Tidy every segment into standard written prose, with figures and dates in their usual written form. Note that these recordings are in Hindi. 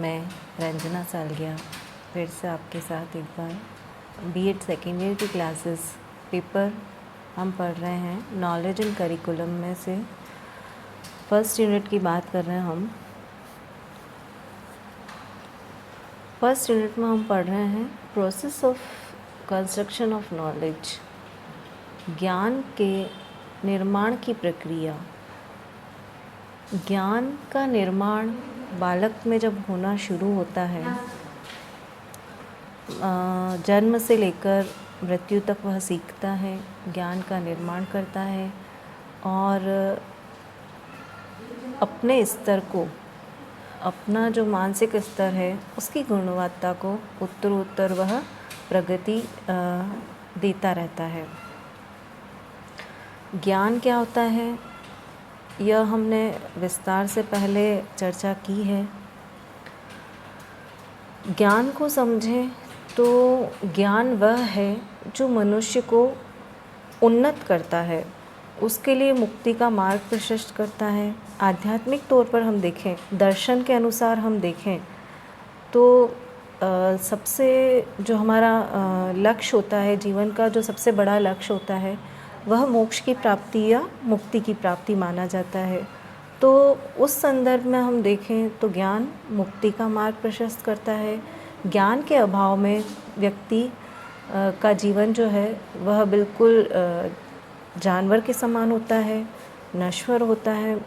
मैं रंजना सालगिया फिर से आपके साथ एक बार बीएड सेकेंड ईयर की क्लासेस पेपर हम पढ़ रहे हैं नॉलेज एंड करिकुलम में से फर्स्ट यूनिट की बात कर रहे हैं हम। फर्स्ट यूनिट में हम पढ़ रहे हैं process of construction of knowledge, ज्ञान के निर्माण की प्रक्रिया। ज्ञान का निर्माण बालक में जब होना शुरू होता है, जन्म से लेकर मृत्यु तक वह सीखता है, ज्ञान का निर्माण करता है और अपने स्तर को, अपना जो मानसिक स्तर है उसकी गुणवत्ता को उत्तरोत्तर वह प्रगति देता रहता है। ज्ञान क्या होता है यह हमने विस्तार से पहले चर्चा की है। ज्ञान को समझें तो ज्ञान वह है जो मनुष्य को उन्नत करता है, उसके लिए मुक्ति का मार्ग प्रशस्त करता है। आध्यात्मिक तौर पर हम देखें, दर्शन के अनुसार हम देखें तो सबसे जो हमारा लक्ष्य होता है, जीवन का जो सबसे बड़ा लक्ष्य होता है वह मोक्ष की प्राप्ति या मुक्ति की प्राप्ति माना जाता है। तो उस संदर्भ में हम देखें तो ज्ञान मुक्ति का मार्ग प्रशस्त करता है। ज्ञान के अभाव में व्यक्ति का जीवन जो है वह बिल्कुल जानवर के समान होता है, नश्वर होता है।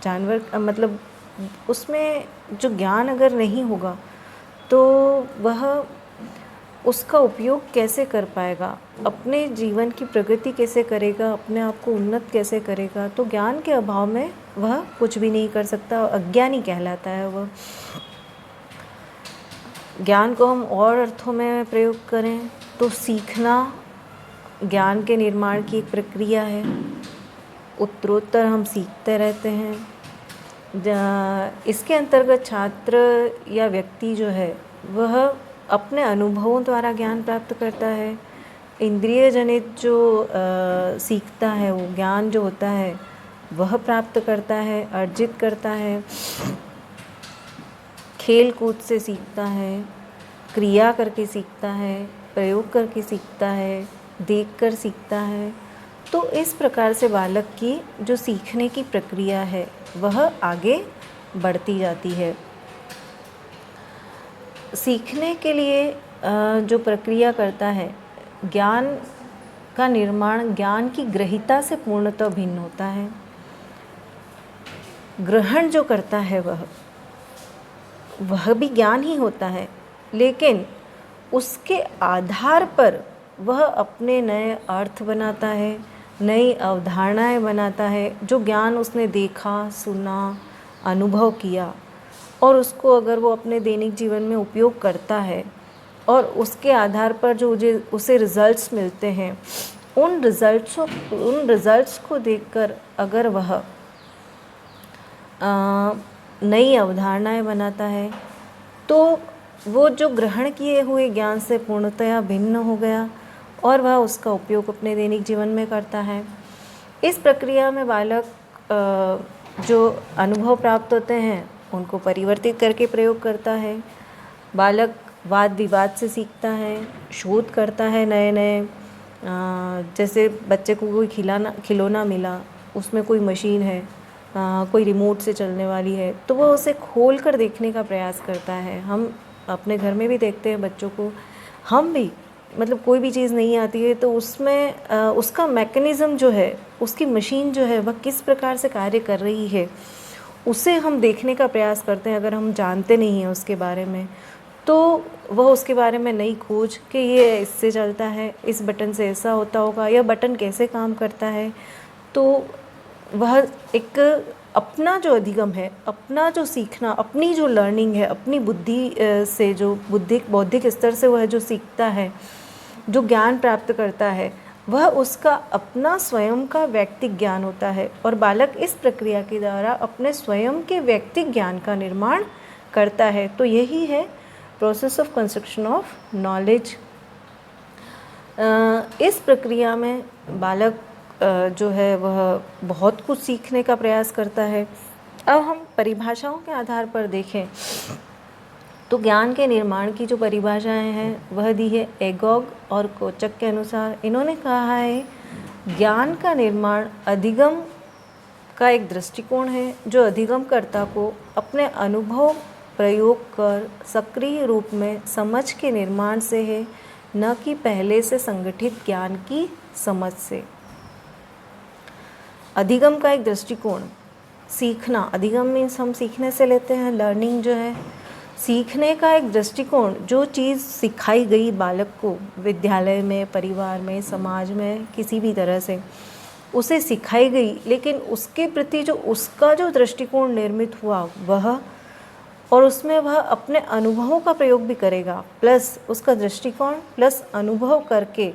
जानवर मतलब उसमें जो ज्ञान अगर नहीं होगा तो वह उसका उपयोग कैसे कर पाएगा, अपने जीवन की प्रगति कैसे करेगा, अपने आप को उन्नत कैसे करेगा। तो ज्ञान के अभाव में वह कुछ भी नहीं कर सकता, अज्ञानी कहलाता है वह। ज्ञान को हम और अर्थों में प्रयोग करें तो सीखना ज्ञान के निर्माण की एक प्रक्रिया है। उत्तरोत्तर हम सीखते रहते हैं। इसके अंतर्गत छात्र या व्यक्ति जो है वह अपने अनुभवों द्वारा ज्ञान प्राप्त करता है। इंद्रिय जनित जो सीखता है, वो ज्ञान जो होता है वह प्राप्त करता है, अर्जित करता है। खेल कूद से सीखता है, क्रिया करके सीखता है, प्रयोग करके सीखता है, देखकर सीखता है। तो इस प्रकार से बालक की जो सीखने की प्रक्रिया है वह आगे बढ़ती जाती है। सीखने के लिए जो प्रक्रिया करता है, ज्ञान का निर्माण ज्ञान की ग्रहिता से पूर्णतः भिन्न होता है। ग्रहण जो करता है वह भी ज्ञान ही होता है, लेकिन उसके आधार पर वह अपने नए अर्थ बनाता है, नई अवधारणाएं बनाता है। जो ज्ञान उसने देखा, सुना, अनुभव किया और उसको अगर वो अपने दैनिक जीवन में उपयोग करता है और उसके आधार पर जो उसे रिज़ल्ट्स मिलते हैं, उन रिज़ल्ट्स को देखकर अगर वह नई अवधारणाएं बनाता है तो वो जो ग्रहण किए हुए ज्ञान से पूर्णतया भिन्न हो गया और वह उसका उपयोग अपने दैनिक जीवन में करता है। इस प्रक्रिया में बालक जो अनुभव प्राप्त होते हैं उनको परिवर्तित करके प्रयोग करता है। बालक वाद विवाद से सीखता है, शोध करता है नए नए। जैसे बच्चे को कोई खिलौना मिला, उसमें कोई मशीन है, कोई रिमोट से चलने वाली है, तो वह उसे खोल कर देखने का प्रयास करता है। हम अपने घर में भी देखते हैं बच्चों को, हम भी मतलब कोई भी चीज़ नहीं आती है तो उसमें उसका मैकेनिज़्म जो है, उसकी मशीन जो है वह किस प्रकार से कार्य कर रही है उसे हम देखने का प्रयास करते हैं। अगर हम जानते नहीं हैं उसके बारे में तो वह उसके बारे में नई खोज कि ये इससे चलता है, इस बटन से ऐसा होता होगा, यह बटन कैसे काम करता है। तो वह एक अपना जो अधिगम है, अपना जो सीखना, अपनी जो लर्निंग है, अपनी बुद्धि से जो बौद्धिक स्तर से वह जो सीखता है, जो ज्ञान प्राप्त करता है, वह उसका अपना स्वयं का व्यक्तिक ज्ञान होता है और बालक इस प्रक्रिया के द्वारा अपने स्वयं के व्यक्तिक ज्ञान का निर्माण करता है। तो यही है process of construction of knowledge. इस प्रक्रिया में बालक जो है वह बहुत कुछ सीखने का प्रयास करता है। अब हम परिभाषाओं के आधार पर देखें तो ज्ञान के निर्माण की जो परिभाषाएं हैं वह दी है एगॉग और कोचक के अनुसार। इन्होंने कहा है ज्ञान का निर्माण अधिगम का एक दृष्टिकोण है जो अधिगमकर्ता को अपने अनुभव प्रयोग कर सक्रिय रूप में समझ के निर्माण से है, न कि पहले से संगठित ज्ञान की समझ से। अधिगम का एक दृष्टिकोण, सीखना, अधिगम मीन्स हम सीखने से लेते हैं, लर्निंग जो है, सीखने का एक दृष्टिकोण, जो चीज़ सिखाई गई बालक को विद्यालय में, परिवार में, समाज में, किसी भी तरह से उसे सिखाई गई, लेकिन उसके प्रति जो उसका जो दृष्टिकोण निर्मित हुआ वह, और उसमें वह अपने अनुभवों का प्रयोग भी करेगा, प्लस उसका दृष्टिकोण प्लस अनुभव करके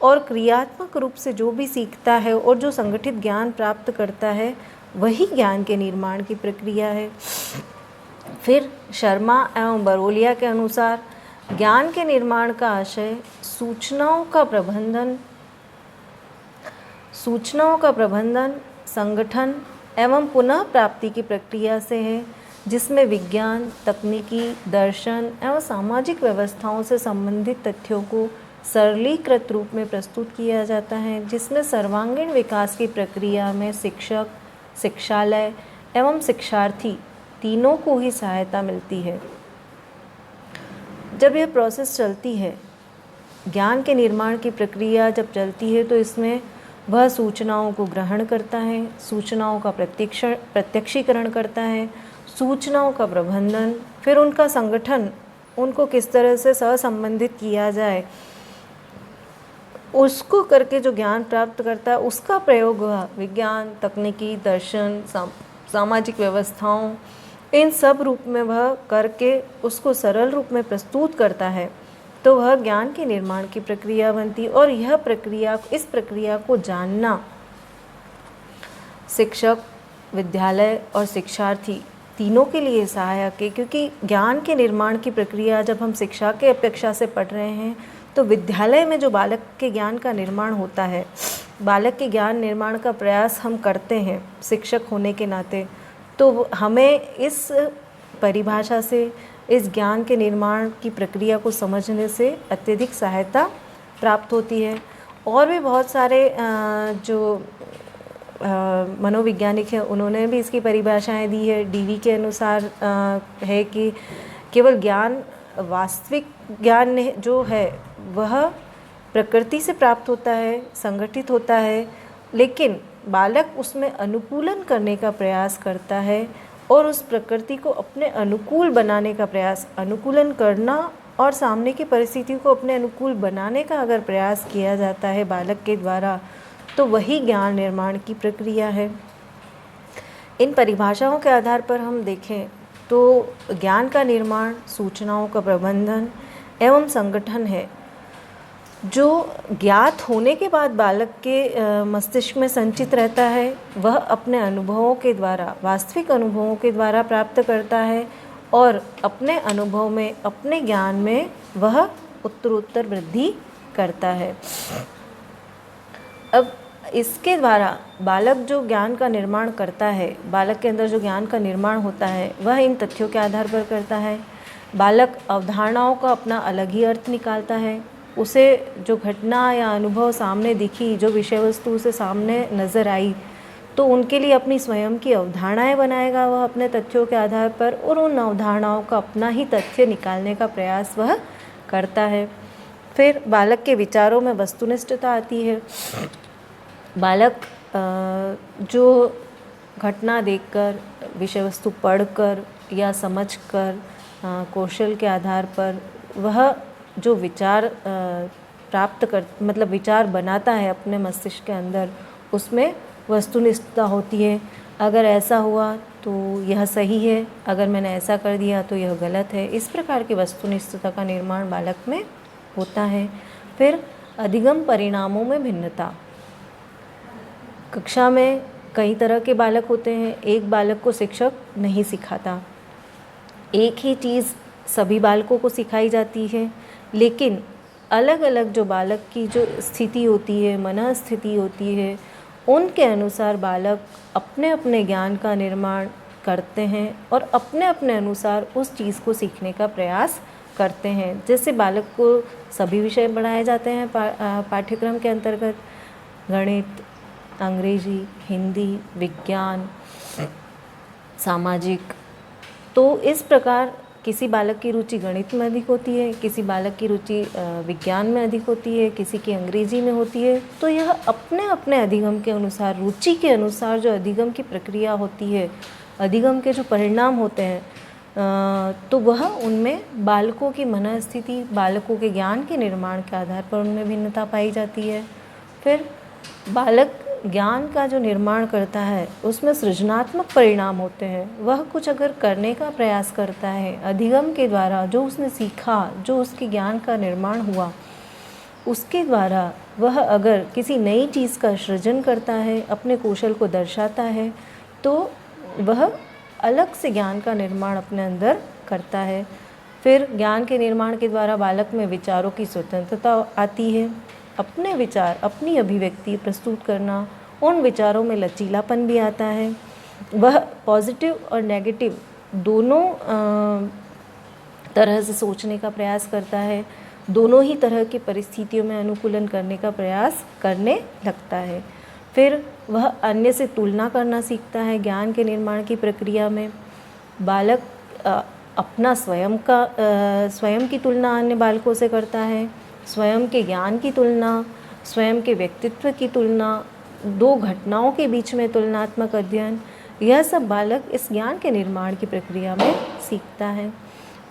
और क्रियात्मक रूप से जो भी सीखता है और जो संगठित ज्ञान प्राप्त करता है वही ज्ञान के निर्माण की प्रक्रिया है। फिर शर्मा एवं बरोलिया के अनुसार ज्ञान के निर्माण का आशय सूचनाओं का प्रबंधन, संगठन एवं पुनः प्राप्ति की प्रक्रिया से है, जिसमें विज्ञान, तकनीकी, दर्शन एवं सामाजिक व्यवस्थाओं से संबंधित तथ्यों को सरलीकृत रूप में प्रस्तुत किया जाता है, जिसमें सर्वांगीण विकास की प्रक्रिया में शिक्षक, शिक्षालय एवं शिक्षार्थी तीनों को ही सहायता मिलती है। जब यह प्रोसेस चलती है, ज्ञान के निर्माण की प्रक्रिया जब चलती है, तो इसमें वह सूचनाओं को ग्रहण करता है, सूचनाओं का प्रत्यक्षीकरण करता है, सूचनाओं का प्रबंधन, फिर उनका संगठन, उनको किस तरह से सहसंबंधित किया जाए, उसको करके जो ज्ञान प्राप्त करता है उसका प्रयोग वह विज्ञान, तकनीकी, दर्शन, सामाजिक व्यवस्थाओं, इन सब रूप में वह करके उसको सरल रूप में प्रस्तुत करता है, तो वह ज्ञान के निर्माण की प्रक्रिया बनती। और इस प्रक्रिया को जानना शिक्षक, विद्यालय और शिक्षार्थी तीनों के लिए सहायक है, क्योंकि ज्ञान के निर्माण की प्रक्रिया जब हम शिक्षा के अपेक्षा से पढ़ रहे हैं तो विद्यालय में जो बालक के ज्ञान का निर्माण होता है, बालक के ज्ञान निर्माण का प्रयास हम करते हैं शिक्षक होने के नाते, तो हमें इस परिभाषा से, इस ज्ञान के निर्माण की प्रक्रिया को समझने से अत्यधिक सहायता प्राप्त होती है। और भी बहुत सारे जो मनोवैज्ञानिक हैं उन्होंने भी इसकी परिभाषाएं दी है। डीवी के अनुसार है कि केवल ज्ञान, वास्तविक ज्ञान जो है वह प्रकृति से प्राप्त होता है, संगठित होता है, लेकिन बालक उसमें अनुकूलन करने का प्रयास करता है और उस प्रकृति को अपने अनुकूल बनाने का प्रयास, अनुकूलन करना और सामने की परिस्थिति को अपने अनुकूल बनाने का अगर प्रयास किया जाता है बालक के द्वारा, तो वही ज्ञान निर्माण की प्रक्रिया है। इन परिभाषाओं के आधार पर हम देखें तो ज्ञान का निर्माण सूचनाओं का प्रबंधन एवं संगठन है, जो ज्ञात होने के बाद बालक के मस्तिष्क में संचित रहता है। वह अपने अनुभवों के द्वारा, वास्तविक अनुभवों के द्वारा प्राप्त करता है और अपने अनुभव में, अपने ज्ञान में वह उत्तरोत्तर वृद्धि करता है। अब इसके द्वारा बालक जो ज्ञान का निर्माण करता है, बालक के अंदर जो ज्ञान का निर्माण होता है वह इन तथ्यों के आधार पर करता है। बालक अवधारणाओं का अपना अलग ही अर्थ निकालता है। उसे जो घटना या अनुभव सामने दिखी, जो विषय वस्तु उसे सामने नज़र आई, तो उनके लिए अपनी स्वयं की अवधारणाएं बनाएगा वह अपने तथ्यों के आधार पर, और उन अवधारणाओं का अपना ही तथ्य निकालने का प्रयास वह करता है। फिर बालक के विचारों में वस्तुनिष्ठता आती है। बालक जो घटना देखकर, विषय वस्तु पढ़कर या समझकर, कौशल के आधार पर वह जो विचार विचार बनाता है अपने मस्तिष्क के अंदर, उसमें वस्तुनिष्ठता होती है। अगर ऐसा हुआ तो यह सही है, अगर मैंने ऐसा कर दिया तो यह गलत है। इस प्रकार की वस्तुनिष्ठता का निर्माण बालक में होता है। फिर अधिगम परिणामों में भिन्नता। कक्षा में कई तरह के बालक होते हैं। एक बालक को शिक्षक नहीं सिखाता, एक ही चीज़ सभी बालकों को सिखाई जाती है, लेकिन अलग अलग जो बालक की जो स्थिति होती है, मन स्थिति होती है, उनके अनुसार बालक अपने अपने ज्ञान का निर्माण करते हैं और अपने अपने अनुसार उस चीज़ को सीखने का प्रयास करते हैं। जैसे बालक को सभी विषय पढ़ाए जाते हैं पाठ्यक्रम के अंतर्गत, गणित, अंग्रेजी, हिंदी, विज्ञान, सामाजिक। तो इस प्रकार किसी बालक की रुचि गणित में अधिक होती है, किसी बालक की रुचि विज्ञान में अधिक होती है, किसी की अंग्रेजी में होती है। तो यह अपने अपने अधिगम के अनुसार, रुचि के अनुसार जो अधिगम की प्रक्रिया होती है, अधिगम के जो परिणाम होते हैं, तो वह उनमें बालकों की मनःस्थिति, बालकों के ज्ञान के निर्माण के आधार पर उनमें भिन्नता पाई जाती है। फिर बालक ज्ञान का जो निर्माण करता है उसमें सृजनात्मक परिणाम होते हैं। वह कुछ अगर करने का प्रयास करता है अधिगम के द्वारा, जो उसने सीखा, जो उसके ज्ञान का निर्माण हुआ, उसके द्वारा वह अगर किसी नई चीज़ का सृजन करता है, अपने कौशल को दर्शाता है, तो वह अलग से ज्ञान का निर्माण अपने अंदर करता है। फिर ज्ञान के निर्माण के द्वारा बालक में विचारों की स्वतंत्रता आती है, अपने विचार, अपनी अभिव्यक्ति प्रस्तुत करना, उन विचारों में लचीलापन भी आता है। वह पॉजिटिव और नेगेटिव दोनों तरह से सोचने का प्रयास करता है, दोनों ही तरह की परिस्थितियों में अनुकूलन करने का प्रयास करने लगता है। फिर वह अन्य से तुलना करना सीखता है। ज्ञान के निर्माण की प्रक्रिया में बालक अपना स्वयं की तुलना अन्य बालकों से करता है, स्वयं के ज्ञान की तुलना, स्वयं के व्यक्तित्व की तुलना, दो घटनाओं के बीच में तुलनात्मक अध्ययन, यह सब बालक इस ज्ञान के निर्माण की प्रक्रिया में सीखता है।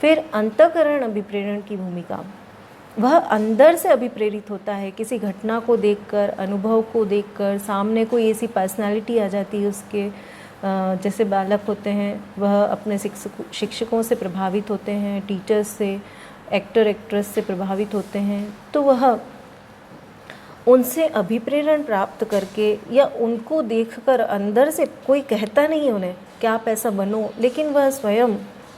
फिर अंतःकरण अभिप्रेरण की भूमिका, वह अंदर से अभिप्रेरित होता है। किसी घटना को देखकर, अनुभव को देखकर, सामने कोई ऐसी पर्सनालिटी आ जाती है उसके, जैसे बालक होते हैं वह अपने शिक्षकों से प्रभावित होते हैं, टीचर्स से, एक्टर एक्ट्रेस से प्रभावित होते हैं, तो वह उनसे अभिप्रेरण प्राप्त करके या उनको देखकर, अंदर से कोई कहता नहीं उन्हें कि आप ऐसा बनो, लेकिन वह स्वयं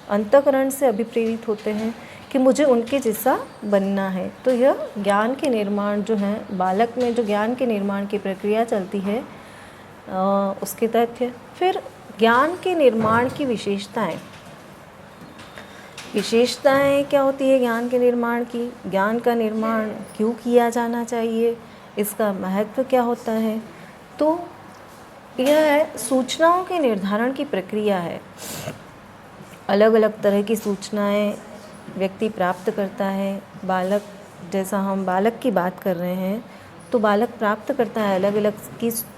अंतःकरण से अभिप्रेरित होते हैं कि मुझे उनके जैसा बनना है। तो यह ज्ञान के निर्माण जो है, बालक में जो ज्ञान के निर्माण की प्रक्रिया चलती है, उसके तथ्य। फिर ज्ञान के निर्माण की विशेषताएं क्या होती है ज्ञान के निर्माण की, ज्ञान का निर्माण क्यों किया जाना चाहिए, इसका महत्व क्या होता है। तो यह है सूचनाओं के निर्धारण की प्रक्रिया है। अलग अलग तरह की सूचनाएं व्यक्ति प्राप्त करता है। बालक, जैसा हम बालक की बात कर रहे हैं, तो बालक प्राप्त करता है अलग अलग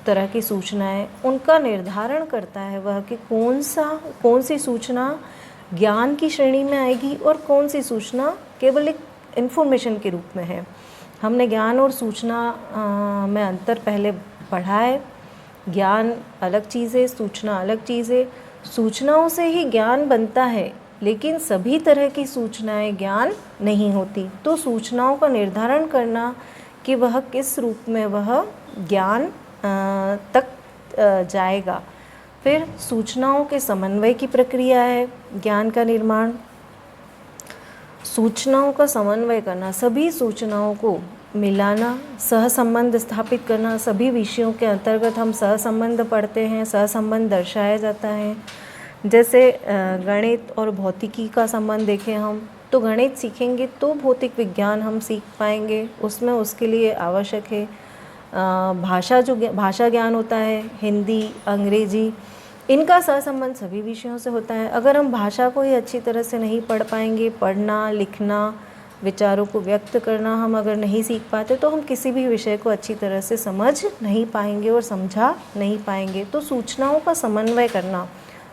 तरह की सूचनाएं, उनका निर्धारण करता है वह कि कौन सी सूचना ज्ञान की श्रेणी में आएगी और कौन सी सूचना केवल एक इन्फॉर्मेशन के रूप में है। हमने ज्ञान और सूचना में अंतर पहले पढ़ा है। ज्ञान अलग चीज़ है, सूचना अलग चीज़ है। सूचनाओं से ही ज्ञान बनता है, लेकिन सभी तरह की सूचनाएं ज्ञान नहीं होती। तो सूचनाओं का निर्धारण करना कि वह किस रूप में वह ज्ञान तक जाएगा। फिर सूचनाओं के समन्वय की प्रक्रिया है ज्ञान का निर्माण। सूचनाओं का समन्वय करना, सभी सूचनाओं को मिलाना, सहसंबंध स्थापित करना। सभी विषयों के अंतर्गत हम सहसंबंध पढ़ते हैं, सहसंबंध दर्शाया जाता है। जैसे गणित और भौतिकी का संबंध देखें हम, तो गणित सीखेंगे तो भौतिक विज्ञान हम सीख पाएंगे, उसमें उसके लिए आवश्यक है भाषा ज्ञान होता है, हिंदी, अंग्रेजी, इनका सहसंबंध सभी विषयों से होता है। अगर हम भाषा को ही अच्छी तरह से नहीं पढ़ पाएंगे, पढ़ना, लिखना, विचारों को व्यक्त करना हम अगर नहीं सीख पाते, तो हम किसी भी विषय को अच्छी तरह से समझ नहीं पाएंगे और समझा नहीं पाएंगे। तो सूचनाओं का समन्वय करना,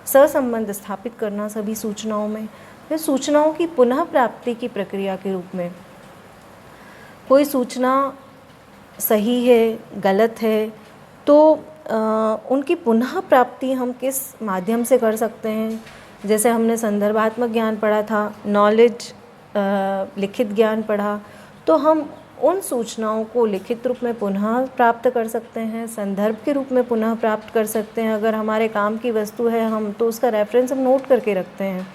सहसंबंध स्थापित करना सभी सूचनाओं में। फिर सूचनाओं की पुनः प्राप्ति की प्रक्रिया के रूप में, कोई सूचना सही है, गलत है, तो उनकी पुनः प्राप्ति हम किस माध्यम से कर सकते हैं। जैसे हमने संदर्भात्मक ज्ञान पढ़ा था, नॉलेज, लिखित ज्ञान पढ़ा, तो हम उन सूचनाओं को लिखित रूप में पुनः प्राप्त कर सकते हैं, संदर्भ के रूप में पुनः प्राप्त कर सकते हैं। अगर हमारे काम की वस्तु है हम, तो उसका रेफरेंस हम नोट करके रखते हैं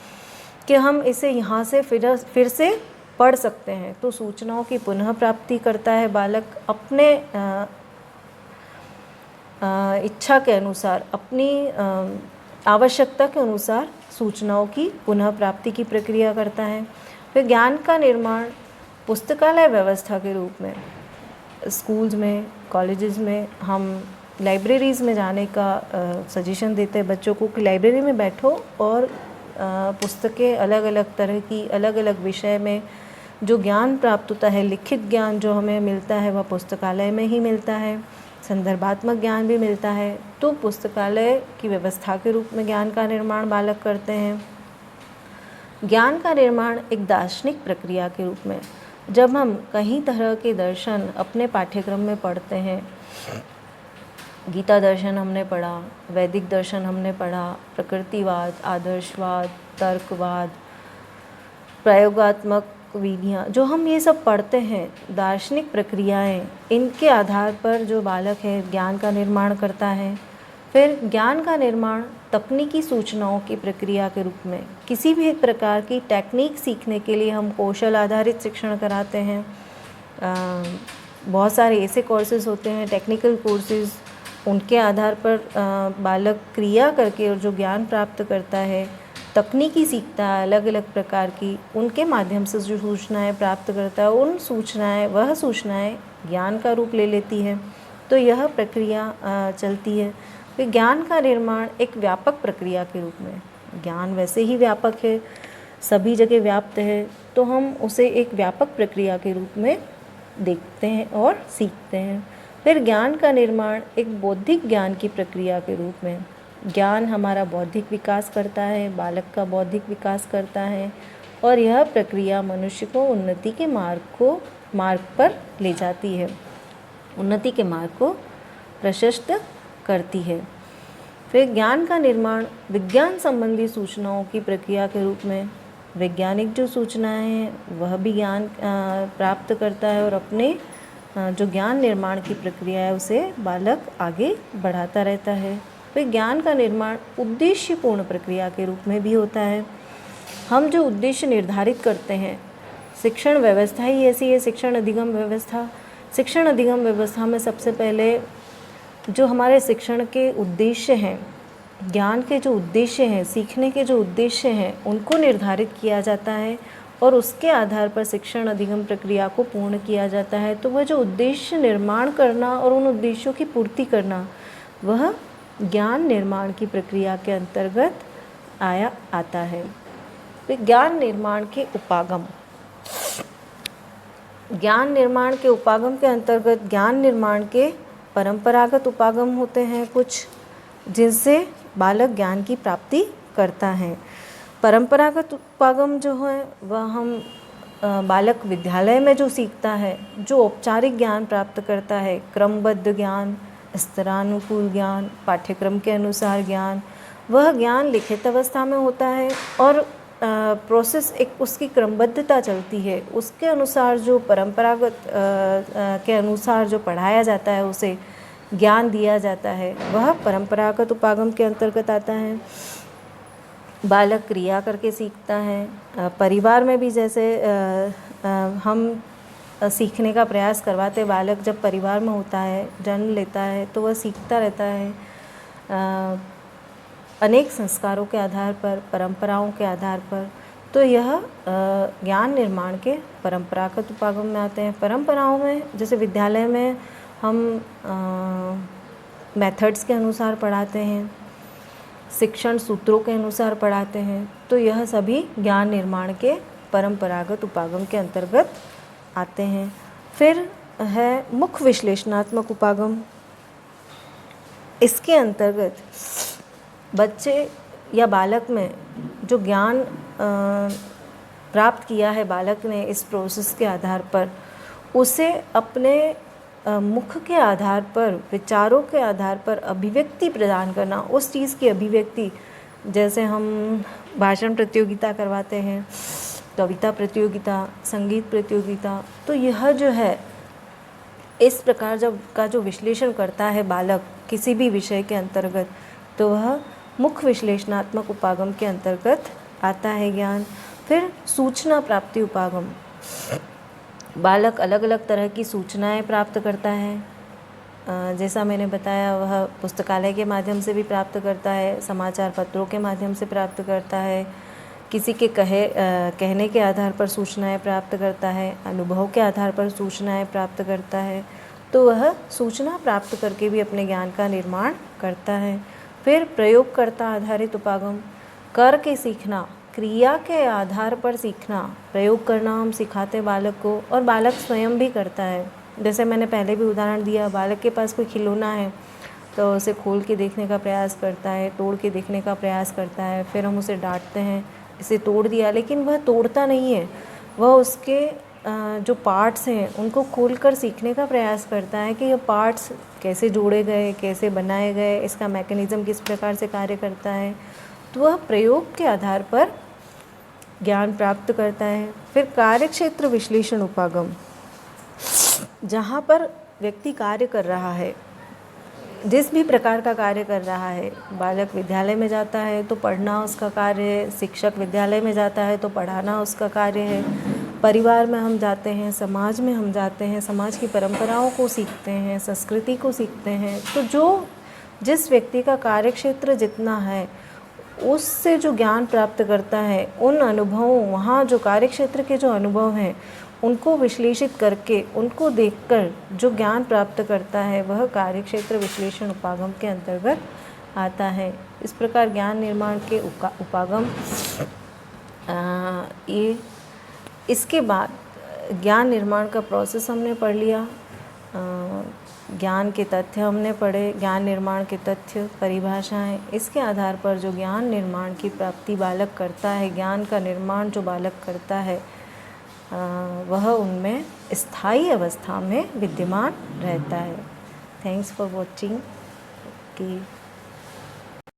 कि हम इसे यहाँ से फिर से पढ़ सकते हैं। तो सूचनाओं की पुनः प्राप्ति करता है बालक अपने इच्छा के अनुसार, अपनी आवश्यकता के अनुसार सूचनाओं की पुनः प्राप्ति की प्रक्रिया करता है। फिर ज्ञान का निर्माण पुस्तकालय व्यवस्था के रूप में स्कूल्स में, कॉलेजेस में हम लाइब्रेरीज़ में जाने का सजेशन देते हैं बच्चों को कि लाइब्रेरी में बैठो और पुस्तकें अलग अलग तरह की, अलग अलग विषय में जो ज्ञान प्राप्त होता है, लिखित ज्ञान जो हमें मिलता है वह पुस्तकालय में ही मिलता है, संदर्भात्मक ज्ञान भी मिलता है। तो पुस्तकालय की व्यवस्था के रूप में ज्ञान का निर्माण बालक करते हैं। ज्ञान का निर्माण एक दार्शनिक प्रक्रिया के रूप में, जब हम कई तरह के दर्शन अपने पाठ्यक्रम में पढ़ते हैं, गीता दर्शन हमने पढ़ा, वैदिक दर्शन हमने पढ़ा, प्रकृतिवाद, आदर्शवाद, तर्कवाद, प्रयोगात्मक विधियाँ, जो हम ये सब पढ़ते हैं, दार्शनिक प्रक्रियाएं, इनके आधार पर जो बालक है ज्ञान का निर्माण करता है। फिर ज्ञान का निर्माण तकनीकी सूचनाओं की प्रक्रिया के रूप में, किसी भी एक प्रकार की टेक्निक सीखने के लिए हम कौशल आधारित शिक्षण कराते हैं। बहुत सारे ऐसे कोर्सेज होते हैं, टेक्निकल कोर्सेज, उनके आधार पर बालक क्रिया करके और जो ज्ञान प्राप्त करता है, तकनीकी सीखता है अलग अलग प्रकार की, उनके माध्यम से जो सूचनाएं प्राप्त करता है, वह सूचनाएं ज्ञान का रूप ले लेती है। तो यह प्रक्रिया चलती है। फिर ज्ञान का निर्माण एक व्यापक प्रक्रिया के रूप में, ज्ञान वैसे ही व्यापक है, सभी जगह व्याप्त है, तो हम उसे एक व्यापक प्रक्रिया के रूप में देखते हैं और सीखते हैं। फिर ज्ञान का निर्माण एक बौद्धिक ज्ञान की प्रक्रिया के रूप में, ज्ञान हमारा बौद्धिक विकास करता है, बालक का बौद्धिक विकास करता है, और यह प्रक्रिया मनुष्य को उन्नति के मार्ग पर ले जाती है, उन्नति के मार्ग को प्रशस्त करती है। फिर ज्ञान का निर्माण विज्ञान संबंधी सूचनाओं की प्रक्रिया के रूप में, वैज्ञानिक जो सूचनाएं हैं वह भी ज्ञान प्राप्त करता है और अपने जो ज्ञान निर्माण की प्रक्रिया है उसे बालक आगे बढ़ाता रहता है। फिर ज्ञान का निर्माण उद्देश्यपूर्ण प्रक्रिया के रूप में भी होता है। हम जो उद्देश्य निर्धारित करते हैं, शिक्षण व्यवस्था ही ऐसी है, शिक्षण अधिगम व्यवस्था। शिक्षण अधिगम व्यवस्था में सबसे पहले जो हमारे शिक्षण के उद्देश्य हैं, ज्ञान के जो उद्देश्य हैं, सीखने के जो उद्देश्य हैं, उनको निर्धारित किया जाता है और उसके आधार पर शिक्षण अधिगम प्रक्रिया को पूर्ण किया जाता है। तो वह जो उद्देश्य निर्माण करना और उन उद्देश्यों की पूर्ति करना, वह ज्ञान निर्माण की प्रक्रिया के अंतर्गत आता है। ज्ञान निर्माण के उपागम, ज्ञान निर्माण के उपागम के अंतर्गत ज्ञान निर्माण के परंपरागत उपागम होते हैं कुछ, जिनसे बालक ज्ञान की प्राप्ति करता है। परंपरागत उपागम जो है वह हम बालक विद्यालय में जो सीखता है, जो औपचारिक ज्ञान प्राप्त करता है, क्रमबद्ध ज्ञान, स्तरानुकूल ज्ञान, पाठ्यक्रम के अनुसार ज्ञान, वह ज्ञान लिखित अवस्था में होता है और प्रोसेस एक उसकी क्रमबद्धता चलती है, उसके अनुसार जो परंपरागत के अनुसार जो पढ़ाया जाता है, उसे ज्ञान दिया जाता है, वह परंपरागत उपागम के अंतर्गत आता है। बालक क्रिया करके सीखता है। परिवार में भी जैसे हम सीखने का प्रयास करवाते, बालक जब परिवार में होता है, जन्म लेता है, तो वह सीखता रहता है अनेक संस्कारों के आधार पर, परंपराओं के आधार पर। तो यह ज्ञान निर्माण के परंपरागत उपागम में आते हैं। परंपराओं में जैसे विद्यालय में हम मेथड्स के अनुसार पढ़ाते हैं, शिक्षण सूत्रों के अनुसार पढ़ाते हैं, तो यह सभी ज्ञान निर्माण के परंपरागत उपागम के अंतर्गत आते हैं। फिर है मुख्य विश्लेषणात्मक उपागम। इसके अंतर्गत बच्चे या बालक में जो ज्ञान प्राप्त किया है बालक ने इस प्रोसेस के आधार पर, उसे अपने मुख के आधार पर, विचारों के आधार पर अभिव्यक्ति प्रदान करना, उस चीज़ की अभिव्यक्ति, जैसे हम भाषण प्रतियोगिता करवाते हैं, कविता प्रतियोगिता, संगीत प्रतियोगिता, तो यह जो है इस प्रकार जब का जो विश्लेषण करता है बालक किसी भी विषय के अंतर्गत, तो वह मुख्य विश्लेषणात्मक उपागम के अंतर्गत आता है ज्ञान। फिर सूचना प्राप्ति उपागम, बालक अलग अलग तरह की सूचनाएं प्राप्त करता है, जैसा मैंने बताया वह पुस्तकालय के माध्यम से भी प्राप्त करता है, समाचार पत्रों के माध्यम से प्राप्त करता है, किसी के कहने के आधार पर सूचनाएं प्राप्त करता है, अनुभव के आधार पर सूचनाएं प्राप्त करता है। तो वह सूचना प्राप्त करके भी अपने ज्ञान का निर्माण करता है। फिर प्रयोगकर्ता आधारित उपागम, करके सीखना, क्रिया के आधार पर सीखना, प्रयोग करना हम सिखाते बालक को, और बालक स्वयं भी करता है। जैसे मैंने पहले भी उदाहरण दिया, बालक के पास कोई खिलौना है तो उसे खोल के देखने का प्रयास करता है, तोड़ के देखने का प्रयास करता है, फिर हम उसे डांटते हैं इसे तोड़ दिया, लेकिन वह तोड़ता नहीं है, वह उसके जो पार्ट्स हैं उनको खोलकर सीखने का प्रयास करता है कि ये पार्ट्स कैसे जोड़े गए, कैसे बनाए गए, इसका मैकेनिज़्म किस प्रकार से कार्य करता है। तो वह प्रयोग के आधार पर ज्ञान प्राप्त करता है। फिर कार्यक्षेत्र विश्लेषण उपागम, जहाँ पर व्यक्ति कार्य कर रहा है, जिस भी प्रकार का कार्य कर रहा है, बालक विद्यालय में जाता है तो पढ़ना उसका कार्य है, शिक्षक विद्यालय में जाता है तो पढ़ाना उसका कार्य है, परिवार में हम जाते हैं, समाज में हम जाते हैं, समाज की परंपराओं को सीखते हैं, संस्कृति को सीखते हैं। तो जिस व्यक्ति का कार्यक्षेत्र जितना है उससे जो ज्ञान प्राप्त करता है, उन अनुभवों, वहाँ जो कार्यक्षेत्र के जो अनुभव हैं उनको विश्लेषित करके, उनको देखकर जो ज्ञान प्राप्त करता है वह कार्यक्षेत्र विश्लेषण उपागम के अंतर्गत आता है। इस प्रकार ज्ञान निर्माण के उपागम ये, इसके बाद ज्ञान निर्माण का प्रोसेस हमने पढ़ लिया, ज्ञान के तथ्य हमने पढ़े, ज्ञान निर्माण के तथ्य, परिभाषाएं। इसके आधार पर जो ज्ञान निर्माण की प्राप्ति बालक करता है, ज्ञान का निर्माण जो बालक करता है, वह उनमें स्थायी अवस्था में विद्यमान रहता है। Thanks for watching.